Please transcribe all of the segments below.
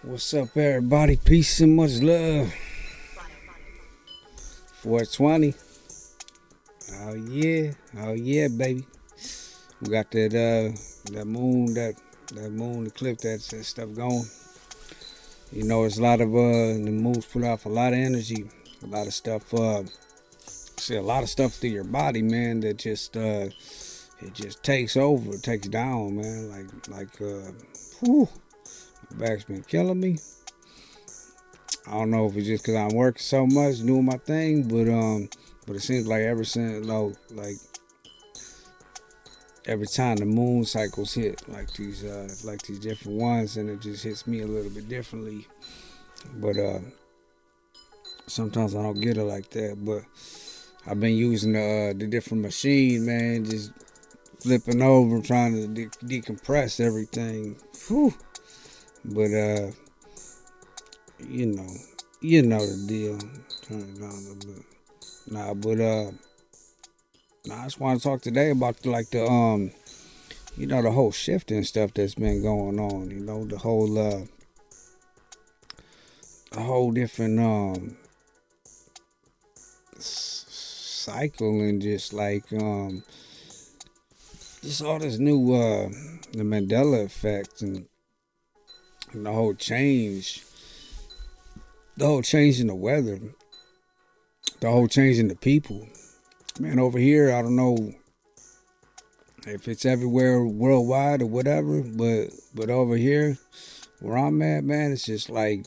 What's up, everybody? Peace and much love. 420. Oh yeah, baby. We got that moon eclipse, that stuff going. You know, it's a lot of the moons put off a lot of energy, a lot of stuff. See a lot of stuff through your body, man. That just it just takes over, it takes down, man. Whew, my back's been killing me. I don't know if it's just because I'm working so much, doing my thing, but it seems like ever since, like every time the moon cycles hit, like these different ones, and it just hits me a little bit differently. But sometimes I don't get it like that. But I've been using the different machine, man, just flipping over, trying to decompress everything. Whew. But you know, you know the deal. Turn it down a little bit. Nah, but I just want to talk today about the whole shifting stuff that's been going on. You know, the whole different cycle, and just all this new the Mandela Effect, and the whole change in the weather, the whole change in the people. Man, over here, I don't know if it's everywhere worldwide or whatever, but over here where I'm at, man, it's just like,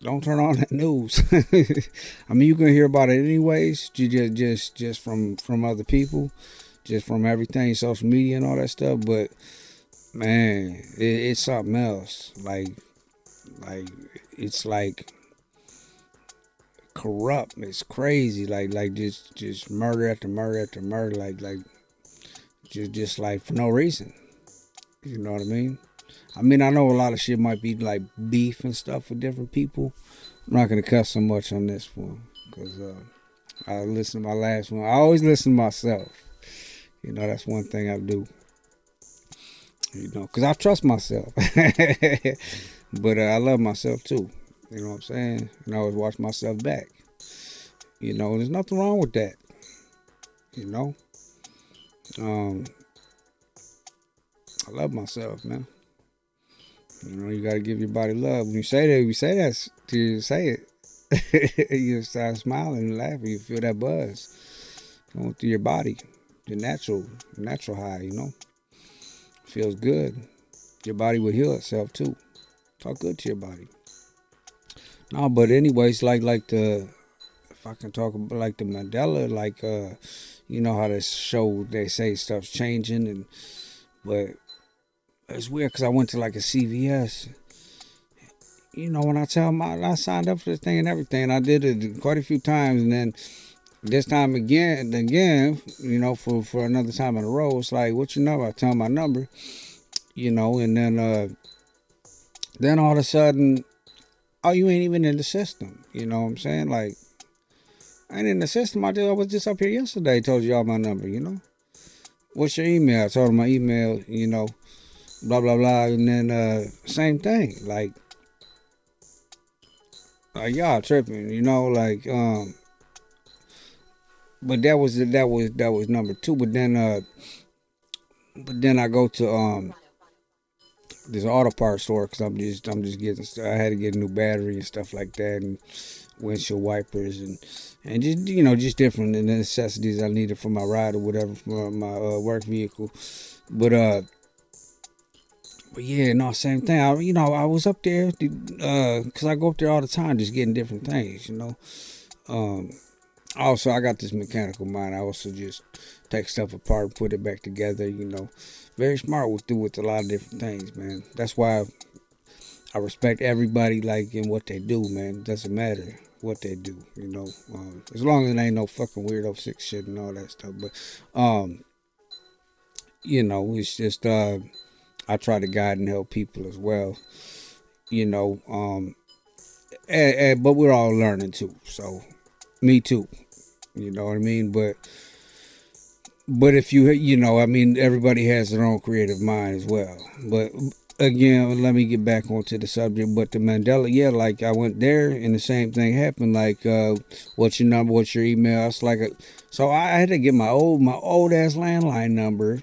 don't turn on that news. I mean, you can hear about it anyways, just from other people, just from everything, social media and all that stuff. But man, it's something else. Like it's like corrupt. It's crazy. Just murder after murder after murder. Just like for no reason. You know what I mean? I mean, I know a lot of shit might be like beef and stuff with different people. I'm not gonna cuss so much on this one because I listen to my last one. I always listen to myself. You know, that's one thing I do. You know, because I trust myself, but I love myself too. You know what I'm saying? And I always watch myself back. You know, there's nothing wrong with that. You know, um, I love myself, man. You know, you gotta give your body love. When you say that, you say it. You start smiling and laughing. You feel that buzz going through your body. The natural high. You know, feels good. Your body will heal itself too. Talk good to your body. No, but anyways, like the if I can talk about like the Mandela, you know how this show they say stuff's changing, but it's weird because I went to like a CVS. You know, when I tell them I signed up for this thing and everything, I did it quite a few times, and then this time again, you know, for another time in a row, it's like, what's your number? I tell them my number, you know, and then all of a sudden, oh, you ain't even in the system. You know what I'm saying? Like, I ain't in the system. I was just up here yesterday, told you all my number, you know. What's your email? I told them my email, you know, blah, blah, blah. And then, same thing. Like y'all tripping, you know, but that was number two. But then I go to, this auto parts store because I'm just getting. I had to get a new battery and stuff like that, and windshield wipers, and just, you know, just different necessities I needed for my ride or whatever, for my work vehicle. But but yeah, no, same thing. I was up there because I go up there all the time, just getting different things. You know. Um, Also, I got this mechanical mind. I also just take stuff apart and put it back together. You know, very smart with a lot of different things, man. That's why I respect everybody, like, in what they do, man. It doesn't matter what they do, you know, as long as it ain't no fucking weirdo sick shit and all that stuff. But you know, it's just I try to guide and help people as well. You know, but we're all learning too. So me too. You know what I mean? But if you know, I mean, everybody has their own creative mind as well. But again, let me get back onto the subject. But the Mandela, yeah, like I went there and the same thing happened. Like, what's your number? What's your email? It's like, so I had to get my old ass landline number.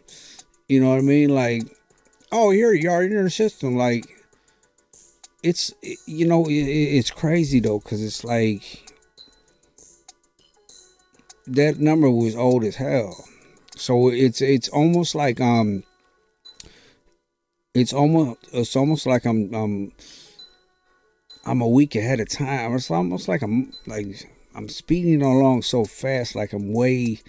You know what I mean? Like, oh, here you are. You're in the system. Like, it's crazy though, because it's like that number was old as hell. So it's almost like it's almost like I'm a week ahead of time. It's almost like I'm speeding along so fast, like I'm way.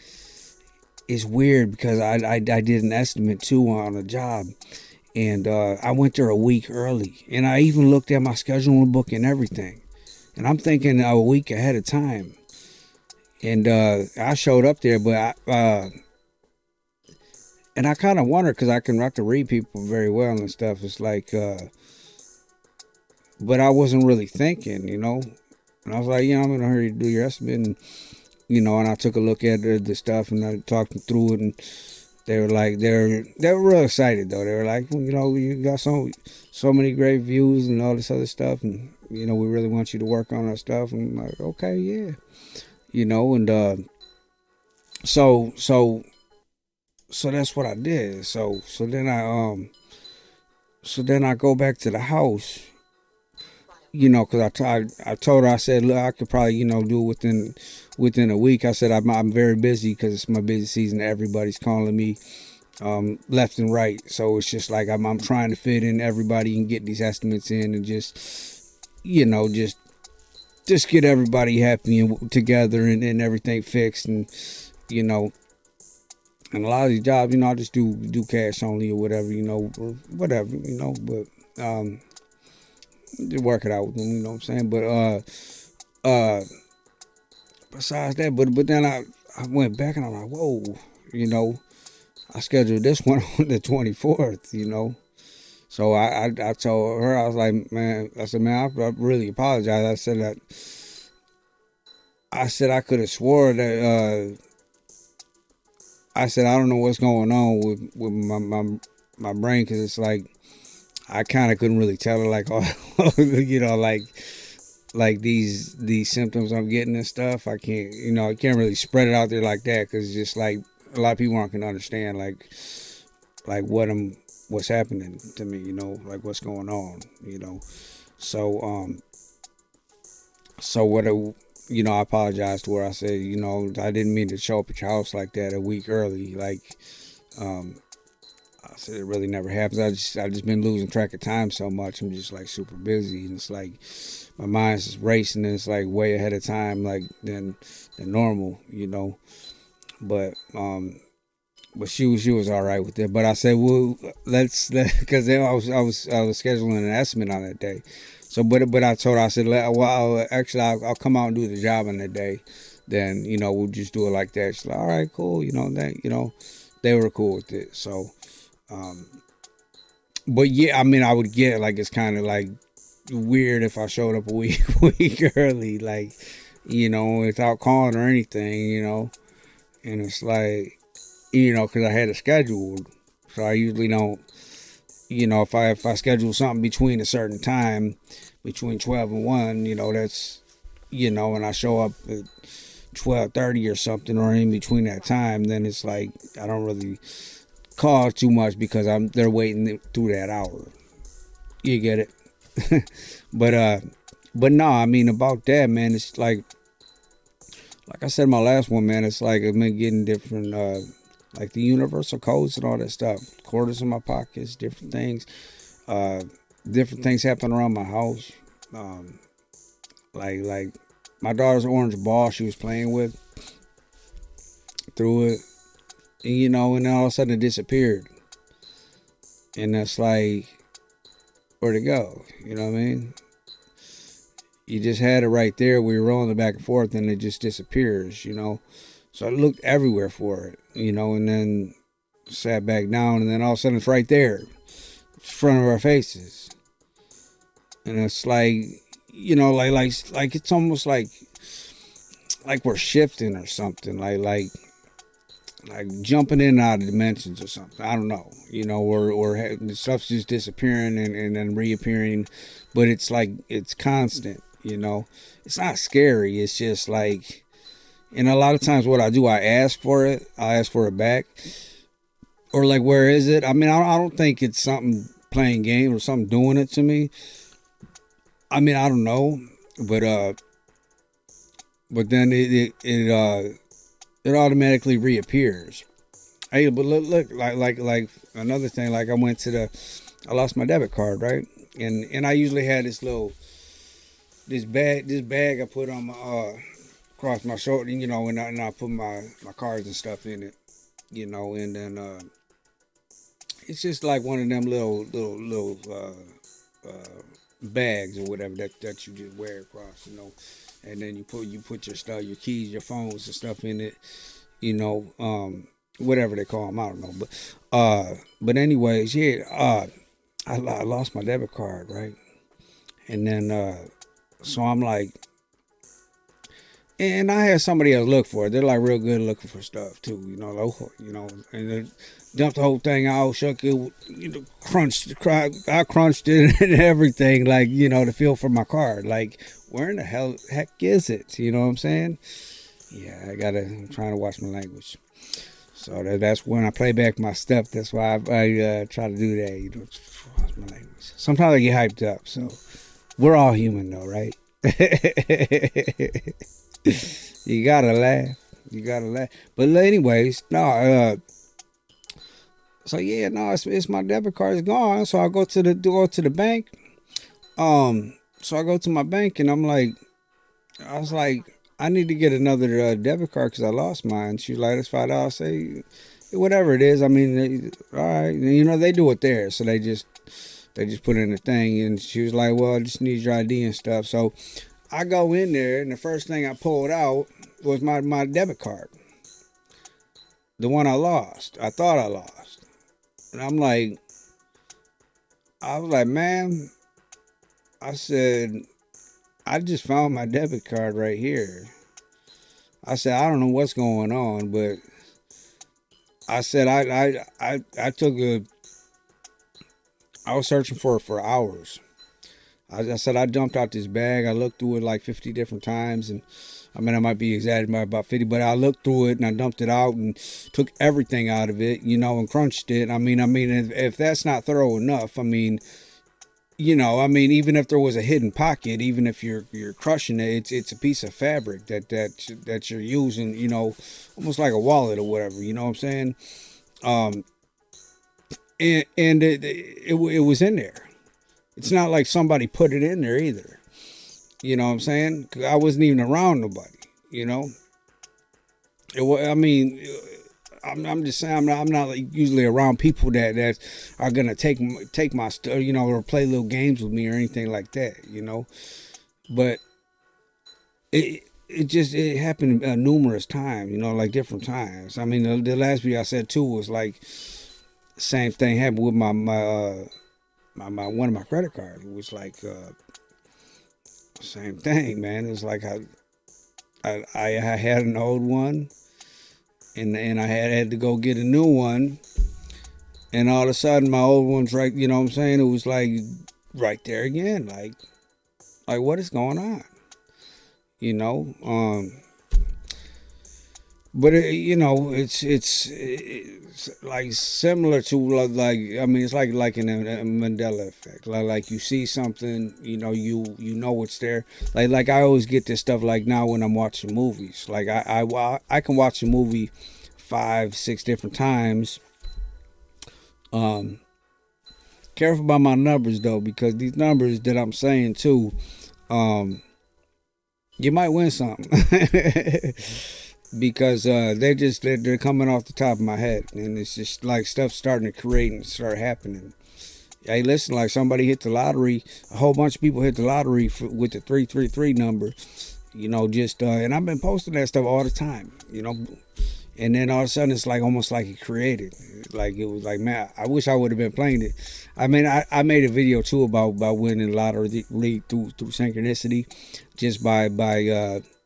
It's weird because I did an estimate too on a job, and I went there a week early, and I even looked at my scheduling book and everything, and I'm thinking a week ahead of time, and I showed up there, but and I kind of wonder because I can read people very well and stuff. It's like, but I wasn't really thinking, and I was like, I'm gonna hurry to do your estimate, and and I took a look at the stuff and I talked them through it, and they were like, they were real excited though. They were like, well, you got so many great views and all this other stuff, and we really want you to work on our stuff. And I'm like, okay, yeah, and so that's what I did. So then I go back to the house, because I told her, I said, look, I could probably do it within a week. I said I'm very busy because it's my busy season. Everybody's calling me left and right, so it's just like I'm trying to fit in everybody and get these estimates in, and just just get everybody happy and together, and everything fixed, and you know and a lot of these jobs, I just do cash only or whatever, or whatever, but just work it out with them, you know what I'm saying? But uh besides that, but then I went back and I'm like, whoa, I scheduled this one on the 24th, So I told her, I was like, man, I really apologize. I said I could have swore that I said I don't know what's going on with my brain, because it's like I kind of couldn't really tell her, like, oh, like these symptoms I'm getting and stuff. I can't I can't really spread it out there like that, because it's just like a lot of people aren't gonna understand like what's happening to me, like what's going on, So so what I apologized to her. I said, I didn't mean to show up at your house like that a week early. Like, I said, it really never happens. I just been losing track of time so much. I'm just like super busy, and it's like my mind's just racing, and it's like way ahead of time, like than normal, But she was all right with it. But I said, well, because then I was scheduling an estimate on that day. So, but I told her, I said, well, actually, I'll come out and do the job on that day. Then we'll just do it like that. She's like, all right, cool. They were cool with it. So, but yeah, I mean, I would get, like, it's kind of like weird if I showed up a week early, like, without calling or anything, and it's like, because I had it scheduled. So I usually don't, if I schedule something between a certain time, between 12 and 1, that's, and I show up at 12:30 or something, or in between that time, then it's like I don't really call too much, because they're waiting through that hour. You get it? But no, I mean, about that, man, it's like I said in my last one, man, it's like I've been getting different like the universal codes and all that stuff. Quarters in my pockets, different things. Different things happen around my house. Like my daughter's orange ball she was playing with, threw it, and and then all of a sudden it disappeared. And that's like, where'd it go? You know what I mean? You just had it right there. We were rolling it back and forth, and it just disappears, So I looked everywhere for it, and then sat back down, and then all of a sudden it's right there, in front of our faces. And it's like, like it's almost like we're shifting or something. Like like jumping in and out of dimensions or something. I don't know, or the stuff's just disappearing and then reappearing, but it's like it's constant. It's not scary. It's just like, and a lot of times what I do, I ask for it. I ask for it back, or like, where is it? I mean, I don't think it's something playing game or something doing it to me. I mean, I don't know, but then it automatically reappears. Hey, but look, like another thing, like I lost my debit card, right? And I usually had this bag I put on my across my shoulder, and I put my cards and stuff in it, and then it's just like one of them little bags or whatever that you just wear across, and then you put your stuff, your keys, your phones and stuff in it, whatever they call them, I don't know, but anyways, yeah, I lost my debit card, right, and then so I'm like, and I had somebody else look for it. They're like real good looking for stuff too, and they dumped the whole thing out, shook it, I crunched it and everything, like, to feel for my card. Like, where in the heck is it? You know what I'm saying? Yeah, I'm trying to watch my language. So that's when I play back my stuff. That's why I try to do that, watch my language. Sometimes I get hyped up, so we're all human though, right? You gotta laugh. But anyways, no. So yeah, no, it's my debit card is gone. So I go to the bank. So I go to my bank and I was like, I need to get another debit card because I lost mine. She's like, it's $5. Say whatever it is. I mean, all right, they do it there, so they just put in the thing. And she was like, well, I just need your ID and stuff. So I go in there, and the first thing I pulled out was my debit card. The one I lost. I thought I lost. And I was like, man, I said, I just found my debit card right here. I said, I don't know what's going on, but I said, I was searching for it for hours. I said, I dumped out this bag. I looked through it like 50 different times. And I mean, I might be exaggerating by about 50, but I looked through it and I dumped it out and took everything out of it, and crunched it. I mean, if that's not thorough enough, I mean, even if there was a hidden pocket, even if you're crushing it, it's a piece of fabric that you're using, almost like a wallet or whatever, you know what I'm saying? And it was in there. It's not like somebody put it in there either. You know what I'm saying? 'Cause I wasn't even around nobody. I'm just saying I'm not like usually around people that are gonna take my stuff, or play little games with me or anything like that. But it happened numerous times. Like different times. I mean, the last video I said too was like same thing happened with my one of my credit cards. It was like same thing, man. It was like I had an old one, and I had to go get a new one, and all of a sudden my old one's right. You know what I'm saying? It was like right there again. Like what is going on? But it's like similar to like it's like in a Mandela Effect. Like you see something, you know it's there. Like I always get this stuff like now when I'm watching movies. Like I can watch a movie 5-6 different times. Careful about my numbers though, because these numbers that I'm saying too, you might win something. Because they're coming off the top of my head, and it's just like stuff starting to create and start happening. Hey, listen, like somebody hit the lottery, a whole bunch of people hit the lottery with the 333 number, and I've been posting that stuff all the time, and then all of a sudden it's like almost like it created, like it was like, man, I wish I would have been playing it. I mean, I made a video too about winning the lottery through synchronicity, just by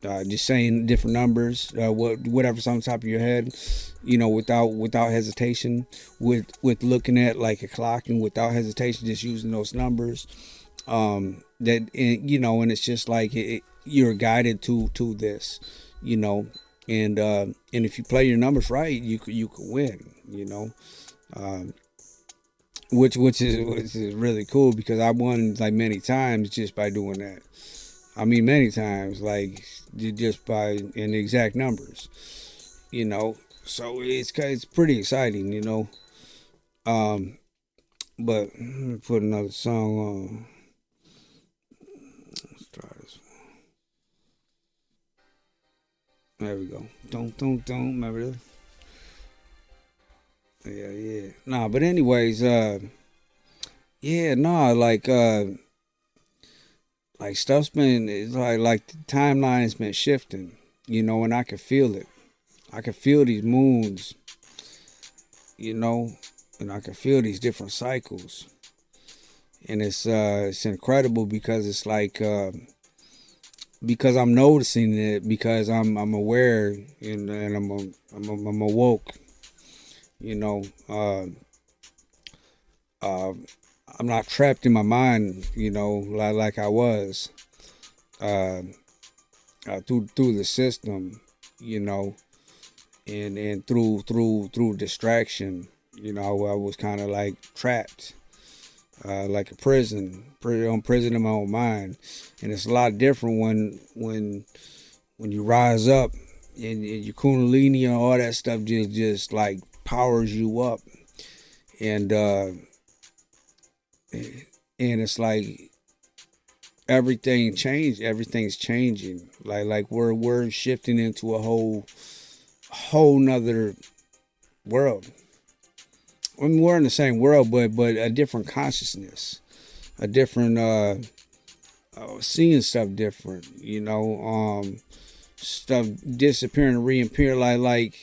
just saying different numbers, whatever's on top of your head, without hesitation, with looking at like a clock and without hesitation, just using those numbers. And it's just like you're guided to this, you know, and if you play your numbers right, you could win, um, which is really cool because I won like many times just by doing that. I mean, many times, like just by in exact numbers, you know. So it's pretty exciting, you know. Um, but let me put another song on. Let's try this. There we go. Don't. Remember this? Yeah, yeah. Nah, but anyways, yeah, nah, like stuff's been it's like the timeline has been shifting, and I can feel it. I can feel these moons, you know, and I can feel these different cycles, and it's incredible because it's like because I'm noticing it because I'm aware and I'm awoke, you know. Uh, I'm not trapped in my mind, like I was uh, through the system, you know, and through distraction, I was kind of like trapped, like a prison in my own mind, and it's a lot different when you rise up and your kundalini and all that stuff just like powers you up, and and it's like everything's changing, like we're shifting into a whole nother world. I mean, we're in the same world, but a different consciousness, a different seeing stuff different, stuff disappearing and reappear, like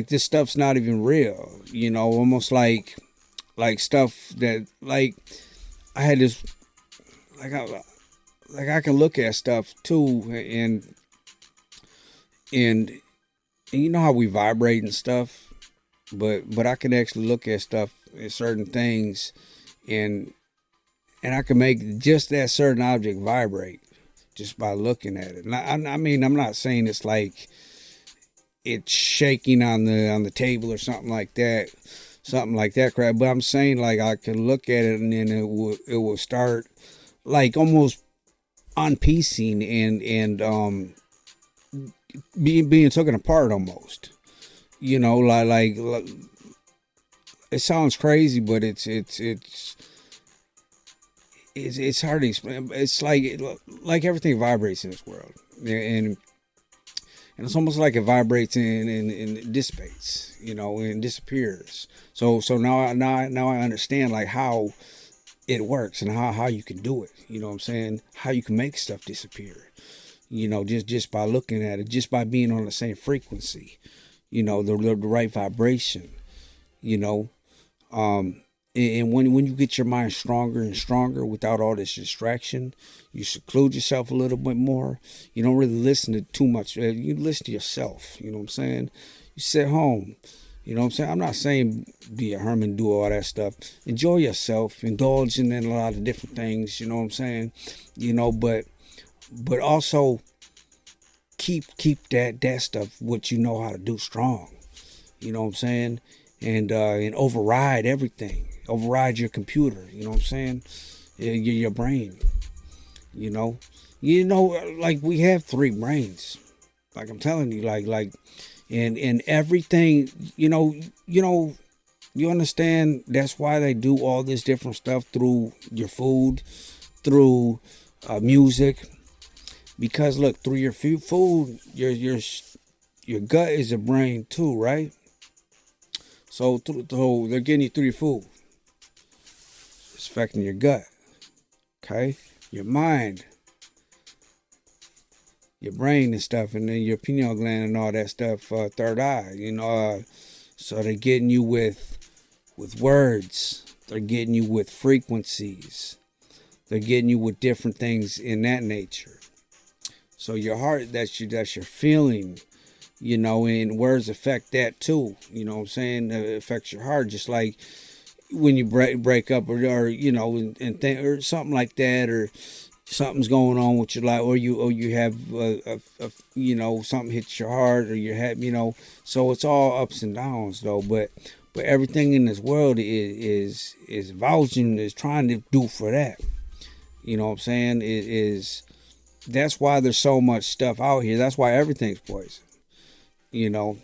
this stuff's not even real, almost like stuff that like I had this like I can look at stuff too, and you know how we vibrate and stuff, but I can actually look at stuff at certain things, and I can make just that certain object vibrate just by looking at it. And I mean, I'm not saying it's like it's shaking on the table or something like that crap. But I'm saying like I can look at it and then it will start like almost unpiecing and being taken apart almost. Like it sounds crazy, but it's hard to explain. It's like everything vibrates in this world, and it's almost like it vibrates and dissipates, and disappears. So now I understand like how it works and how you can do it. You know what I'm saying? How you can make stuff disappear. Just by looking at it, just by being on the same frequency. The right vibration. You know, and when you get your mind stronger and stronger without all this distraction, you seclude yourself a little bit more. You don't really listen to too much. You listen to yourself. You know what I'm saying? You sit home. You know what I'm saying? I'm not saying be a hermit, do all that stuff. Enjoy yourself, indulge in a lot of different things. You know what I'm saying? But also keep that stuff what you know how to do strong. You know what I'm saying? And override everything. Override your computer. You know what I'm saying? Your brain. You know, like we have three brains. Like I'm telling you, and everything. You understand. That's why they do all this different stuff through your food, through music. Because look, through your food, your gut is a brain too, right? So they're getting you through your food. It's affecting your gut. Okay? Your mind, your brain and stuff, and then your pineal gland and all that stuff, third eye, so they're getting you with words. They're getting you with frequencies. They're getting you with different things in that nature. So your heart, that's your feeling, and words affect that too. You know what I'm saying? It affects your heart, just like when you break up, or or something like that, or something's going on with your life, or you have something hits your heart, or you have so it's all ups and downs though. But everything in this world is vouching, is trying to do for that. You know what I'm saying? It is. That's why there's so much stuff out here. That's why everything's poison. You know,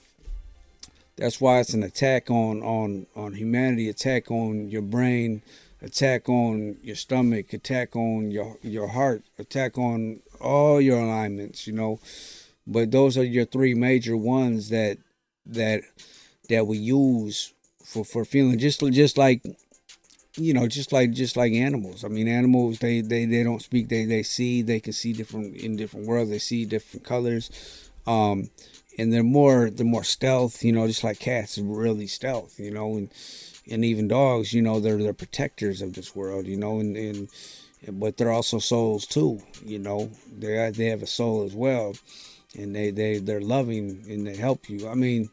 that's why it's an attack on humanity, attack on your brain, attack on your stomach, attack on your heart, attack on all your alignments. But those are your three major ones that that we use for feeling, just like just like animals. I mean, animals, they don't speak, they see, they can see different in different worlds, they see different colors. And they're more stealth, just like cats are really stealth, and even dogs, they're protectors of this world, and but they're also souls too, they have a soul as well, and they're loving, and they help you. I mean,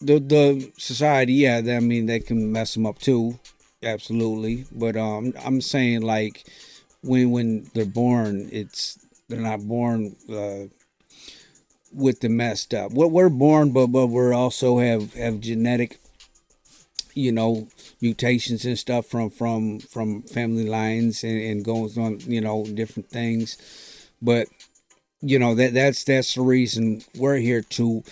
the society, yeah, I mean, they can mess them up too, absolutely. But I'm saying, like, when they're born, they're not born with the messed up. What we're born, but we're also have genetic, mutations and stuff from family lines, and goes on, different things. But that's the reason we're here to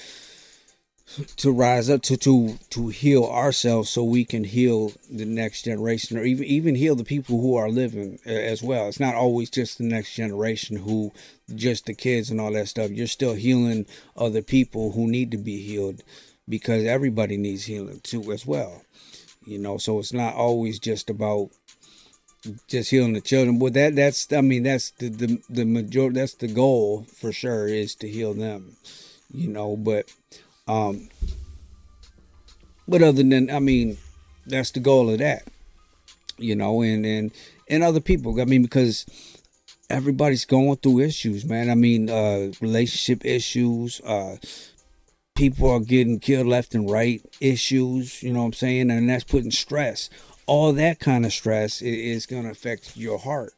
rise up, to heal ourselves, so we can heal the next generation, or even heal the people who are living as well. It's not always just the next generation, who just the kids and all that stuff. You're still healing other people who need to be healed, because everybody needs healing too as well. So it's not always just about just healing the children. But that's I mean, that's the majority, that's the goal for sure, is to heal them. But um, but other than, I mean, that's the goal of that. And other people. I mean, because everybody's going through issues, man. I mean, relationship issues. People are getting killed left and right. Issues. You know what I'm saying? And that's putting stress. All that kind of stress is going to affect your heart.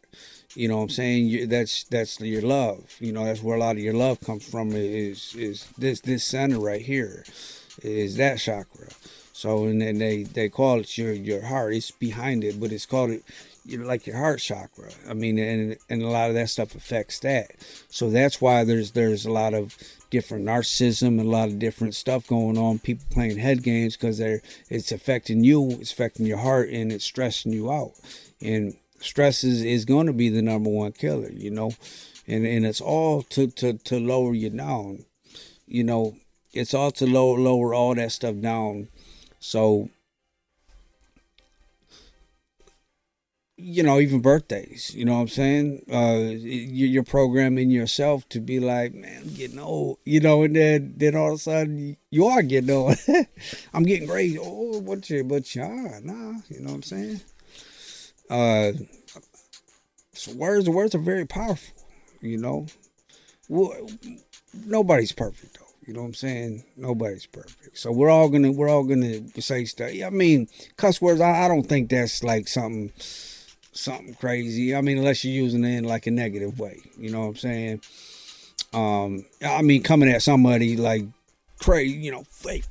You know what I'm saying? That's your love. That's where a lot of your love comes from. Is this center right here? Is that chakra? So, and then they call it your heart. It's behind it, but it's called it, like your heart chakra. I mean, and a lot of that stuff affects that. So that's why there's a lot of different narcissism and a lot of different stuff going on. People playing head games, because it's affecting you, it's affecting your heart, and it's stressing you out. And stress is going to be the number one killer, and it's all to lower you down. It's all to lower all that stuff down. So, even birthdays, you know what I'm saying? You're programming yourself to be like, man, I'm getting old, and then all of a sudden you are getting old. I'm getting great. Oh, but you are, nah, you know what I'm saying? Uh, so words are very powerful, Well, nobody's perfect though. You know what I'm saying? Nobody's perfect. So we're all gonna say stuff. I mean, cuss words. I don't think that's like something crazy. I mean, unless you're using it in like a negative way. You know what I'm saying? I mean, coming at somebody like crazy, fake,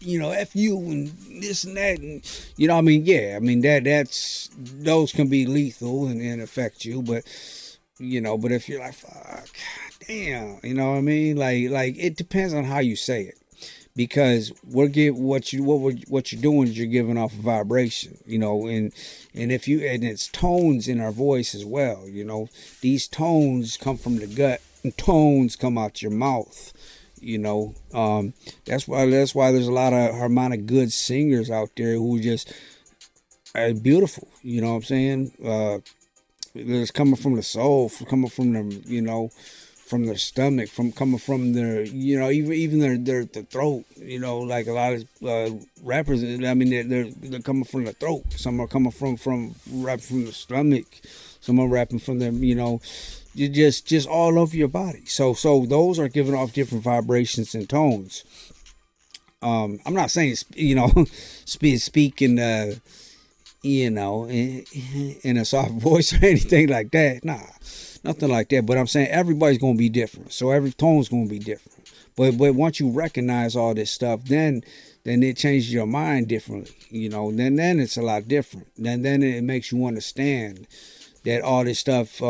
f you and this and that, and I mean, yeah, I mean that's those can be lethal and affect you, but but if you're like, fuck, damn, you know what I mean, like it depends on how you say it, because what you're doing is you're giving off a vibration, and if you, and it's tones in our voice as well, these tones come from the gut, and tones come out your mouth. That's why there's a lot of harmonic good singers out there who just are beautiful. You know what I'm saying? It's coming from the soul, coming from the from their stomach, from coming from their, even their throat. Like a lot of rappers. I mean, they're coming from the throat. Some are coming from rapping from the stomach. Some are rapping from their, you just all over your body. So those are giving off different vibrations and tones. I'm not saying speaking in a soft voice or anything like that. Nah, nothing like that. But I'm saying everybody's gonna be different. So every tone's gonna be different. But once you recognize all this stuff, then it changes your mind differently. Then it's a lot different. Then it makes you understand that all this stuff.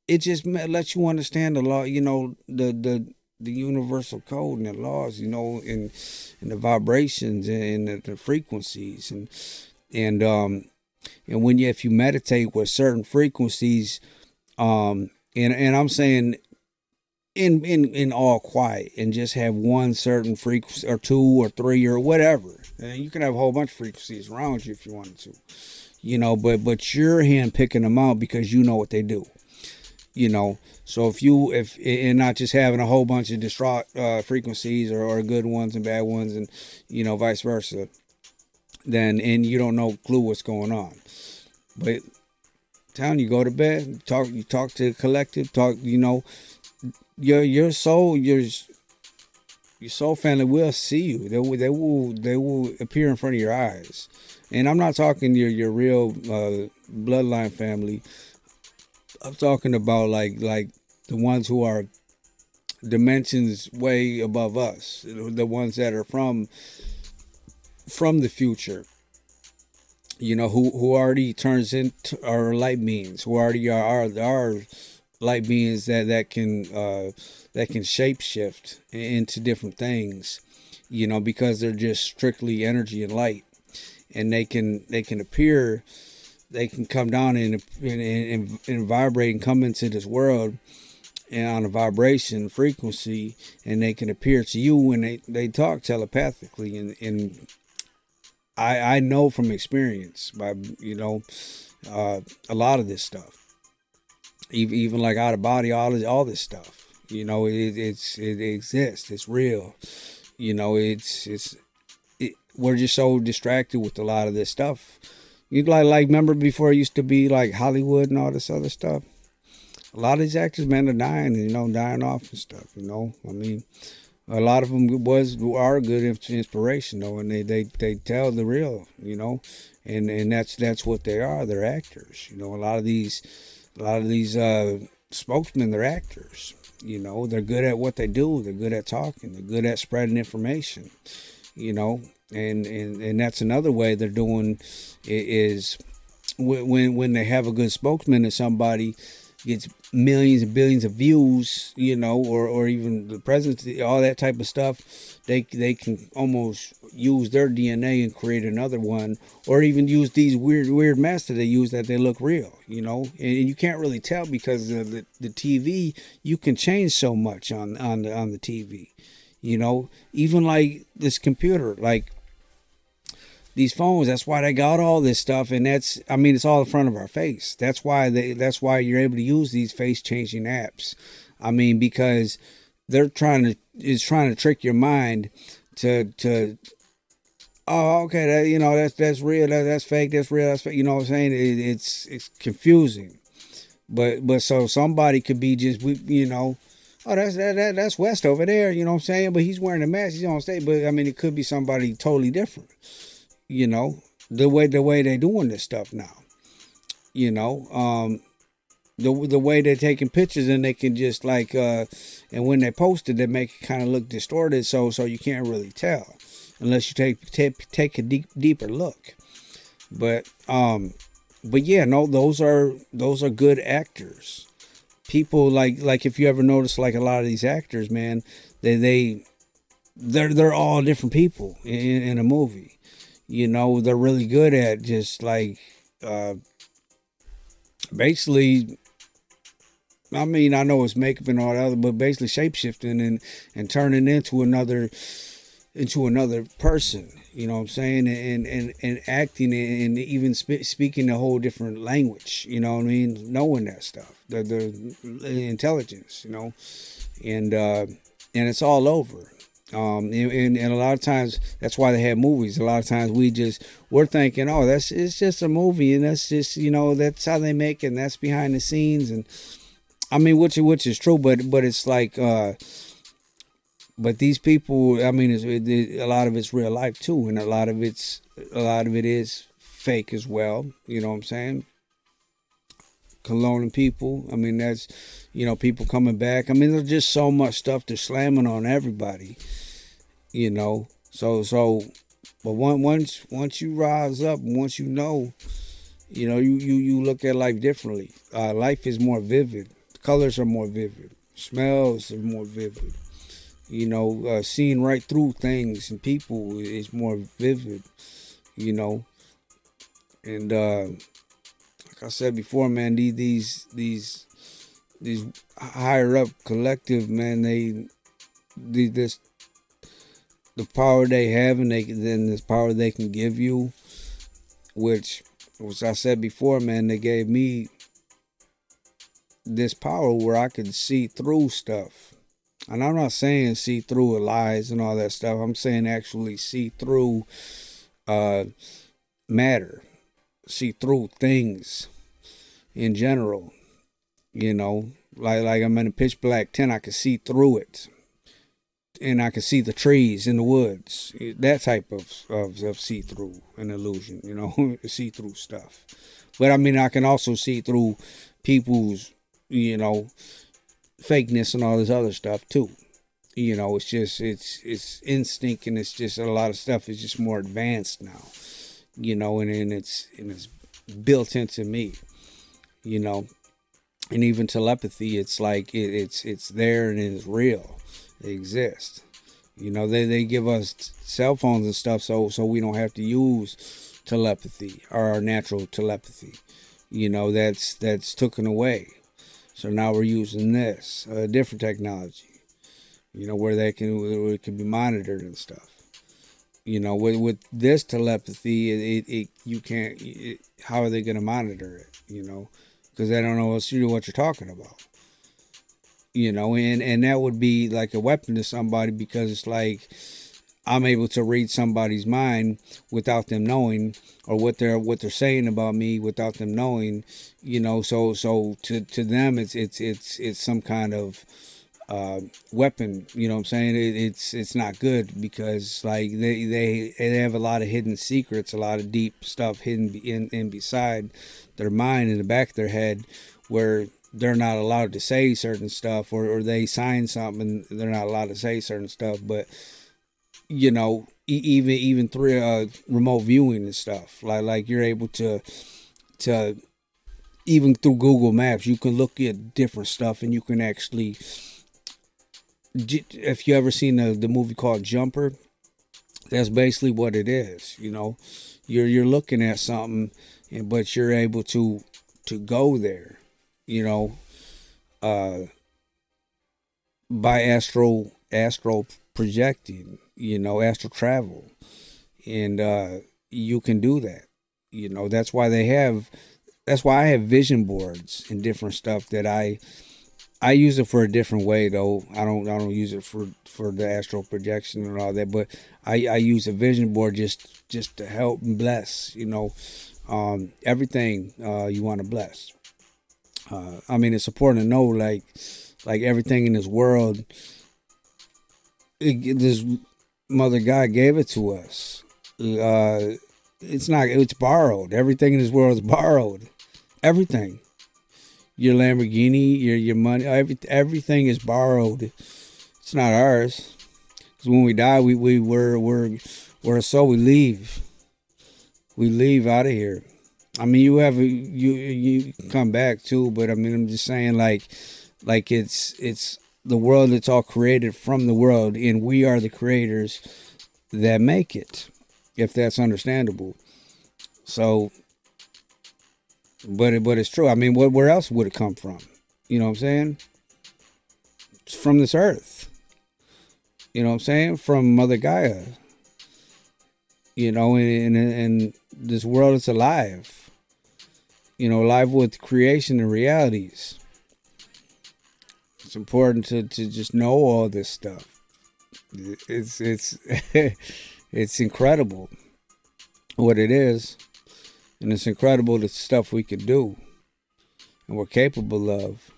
It just lets you understand the law. The universal code and the laws, and the vibrations and the frequencies, and when if you meditate with certain frequencies, and I'm saying in all quiet, and just have one certain frequency or two or three or whatever, and you can have a whole bunch of frequencies around you if you wanted to, but you're hand picking them out because you know what they do. So if and not just having a whole bunch of distraught frequencies or good ones and bad ones, and vice versa, then and you don't know clue what's going on. But telling you, go to bed, you talk to the collective, your soul, your soul family will see you. They will appear in front of your eyes. And I'm not talking your real bloodline family. I'm talking about like the ones who are dimensions way above us, the ones that are from the future, who already turns into our light beings, who already are light beings that can shapeshift into different things, because they're just strictly energy and light, and they can appear. They can come down and vibrate and come into this world and on a vibration frequency, and they can appear to you when they talk telepathically. And I know from experience by a lot of this stuff, even like out of body, all this stuff. It exists. It's real. We're just so distracted with a lot of this stuff. You like remember before it used to be like Hollywood and all this other stuff. A lot of these actors, man, are dying, dying off and stuff. I mean, a lot of them are good inspiration though, and they tell the real, and that's what they are. They're actors. A lot of these spokesmen, they're actors. They're good at what they do. They're good at talking. They're good at spreading information. And that's another way they're doing is when they have a good spokesman and somebody gets millions and billions of views, or even the presidency, all that type of stuff, they can almost use their DNA and create another one, or even use these weird masks that they use that they look real, and you can't really tell because of the TV. You can change so much on the TV, even like this computer, like these phones. That's why they got all this stuff, and it's all in front of our face. That's why you're able to use these face changing apps. Because they're trying to trick your mind to oh, okay, that's real, that's fake, that's real, that's fake. You know what I'm saying? It's confusing, but so somebody could be just oh, that's West over there. You know what I'm saying? But he's wearing a mask. He's on stage. But it could be somebody totally different. The way they're doing this stuff now. The way they're taking pictures, and they can just and when they post it, they make it kind of look distorted, so you can't really tell unless you take a deeper look. But yeah, no, those are good actors. People like if you ever notice, like a lot of these actors, man, they're all different people in a movie. They're really good at just basically, I know it's makeup and all that other, but basically shapeshifting and turning into another person, You know what I'm saying? And acting and even speaking a whole different language. You know what I mean? Knowing that stuff, the intelligence. You know, and it's all over. And a lot of times that's why they have movies. A lot of times we're thinking, oh, it's just a movie, and that's just that's how they make it, and that's behind the scenes, and I mean which is true, but it's like but these people, I mean, a lot of it's real life too, and a lot of it is fake as well. You know what I'm saying? Cloning people. I mean, that's people coming back. I mean, there's just so much stuff they're slamming on everybody. You know, but once you rise up, once you look at life differently. Life is more vivid. Colors are more vivid. Smells are more vivid. Seeing right through things and people is more vivid, and like I said before, man, these higher up collective, man, this the power they have, and then this power they can give you, which I said before, man, they gave me this power where I could see through stuff. And I'm not saying see through lies and all that stuff. I'm saying actually see through matter, see through things in general. Like I'm in a pitch black tent, I can see through it, and I can see the trees in the woods. That type of see through an illusion. See through stuff. But I mean, I can also see through people's fakeness and all this other stuff too. It's just it's instinct, and it's just a lot of stuff is just more advanced now. And it's built into me. And even telepathy, it's like it's there and it's real. It exists. They give us cell phones and stuff so we don't have to use telepathy or our natural telepathy. That's taken away. So now we're using this different technology, where it can be monitored and stuff. With this telepathy, you can't. How are they going to monitor it? Because they don't know what you're talking about. And that would be like a weapon to somebody, because it's like I'm able to read somebody's mind without them knowing, or what they're saying about me without them knowing. So to them it's some kind of weapon. You know what I'm saying? It's not good, because like they have a lot of hidden secrets, a lot of deep stuff hidden in beside their mind, in the back of their head, where they're not allowed to say certain stuff, or they sign something and they're not allowed to say certain stuff. But even through remote viewing and stuff, like you're able to even through Google Maps, you can look at different stuff, and you can actually, if you ever seen the movie called Jumper, that's basically what it is. You're looking at something, but you're able to go there, by astral projecting, astral travel, and you can do that. That's why I have vision boards and different stuff that I use it for a different way though. I don't use it for the astral projection and all that, but I use a vision board just to help and bless, everything you want to bless. I mean, it's important to know, like everything in this world, this mother God gave it to us. It's borrowed. Everything in this world is borrowed. Everything. Your Lamborghini, your money, everything is borrowed. It's not ours. Because when we die, we're a soul. We leave. We leave out of here. I mean, you come back too, but I mean, I'm just saying, like it's the world that's all created from the world, and we are the creators that make it, if that's understandable. So, but it's true. I mean, where else would it come from? You know what I'm saying? It's from this earth. You know what I'm saying? From Mother Gaia. and this world is alive. Alive with creation and realities. It's important to just know all this stuff. It's it's incredible what it is, and it's incredible the stuff we could do and we're capable of.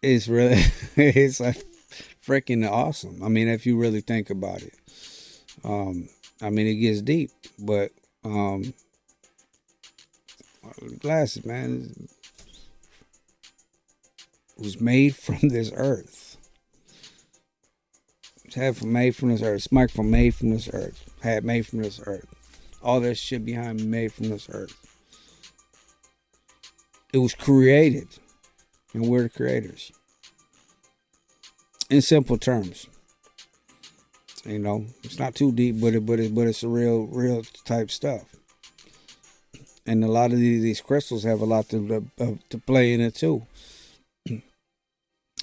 It's really it's like freaking awesome. I mean, if you really think about it, I mean, it gets deep, but glasses, man, was made from this earth. It's made from this earth. This microphone made from this earth. Hat made from this earth. All that shit behind me made from this earth. It was created, and we're the creators. In simple terms, it's not too deep, but it's a real type stuff. And a lot of these crystals have a lot to play in it too.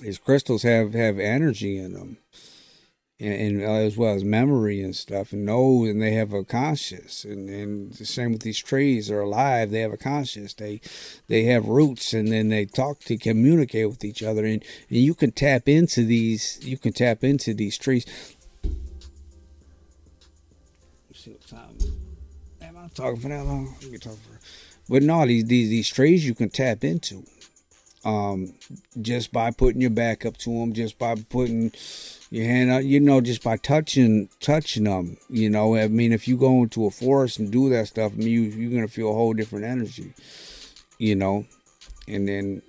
These crystals have energy in them, and as well as memory and stuff, and they have a conscious, and the same with these trees. They're alive. They have a conscious. They have roots, and then they communicate with each other, and you can tap into these. You can tap into these trees. Let's see what time. Am I talking for that long? I can talk for. But no, these trees you can tap into. Just by putting your back up to them, just by putting your hand out, just by touching them, I mean, if you go into a forest and do that stuff, I mean, you're going to feel a whole different energy, and then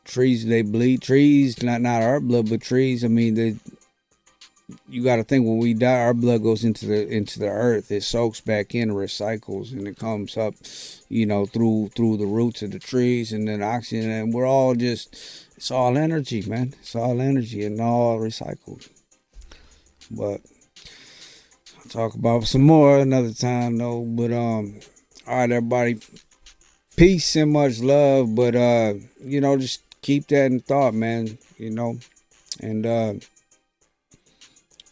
trees, they bleed. Trees, not our blood, but trees, I mean, you got to think, when we die, our blood goes into the earth. It soaks back in, recycles, and it comes up, through the roots of the trees, and then oxygen. And we're all it's all energy, man. It's all energy and all recycled. But I'll talk about some more another time, though. But all right, everybody, peace and much love. But just keep that in thought, man. And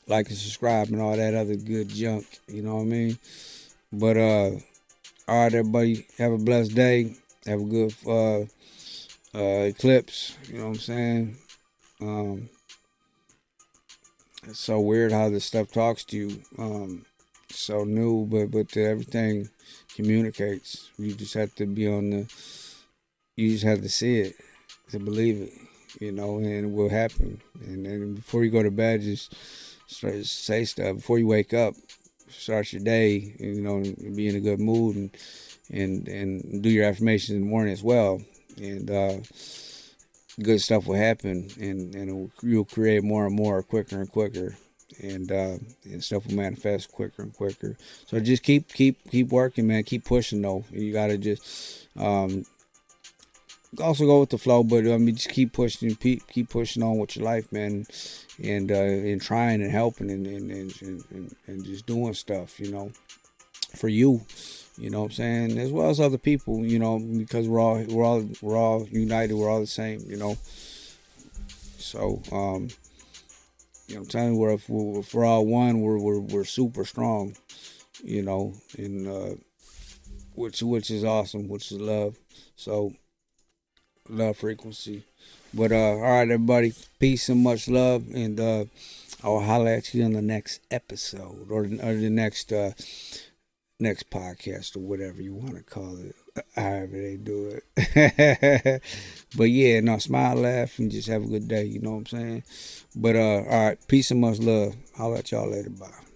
like and subscribe and all that other good junk, you know what I mean? But all right, everybody, have a blessed day. Have a good eclipse, you know what I'm saying? It's so weird how this stuff talks to you. It's so new, but everything communicates. You just have to you just have to see it to believe it, and it will happen. And then before you go to bed, just start to say stuff. Before you wake up, start your day, be in a good mood, and do your affirmations in the morning as well. And good stuff will happen, and you'll create more and more, quicker and quicker, and stuff will manifest quicker and quicker. So just keep working, man. Keep pushing, though. You gotta just also go with the flow, but I mean, just keep pushing on with your life, man, and trying and helping and just doing stuff, for you, what I'm saying, as well as other people, because we're all united, we're all the same, So I'm telling you, if we're all one, we're super strong, and which is awesome, which is love. So love frequency. But all right, everybody, peace and much love, and I'll holler at you on the next episode, or the next podcast, or whatever you want to call it, however they do it. But yeah, no, smile, laugh, and just have a good day, you know what I'm saying? But all right, peace and much love. Holler at y'all later. Bye.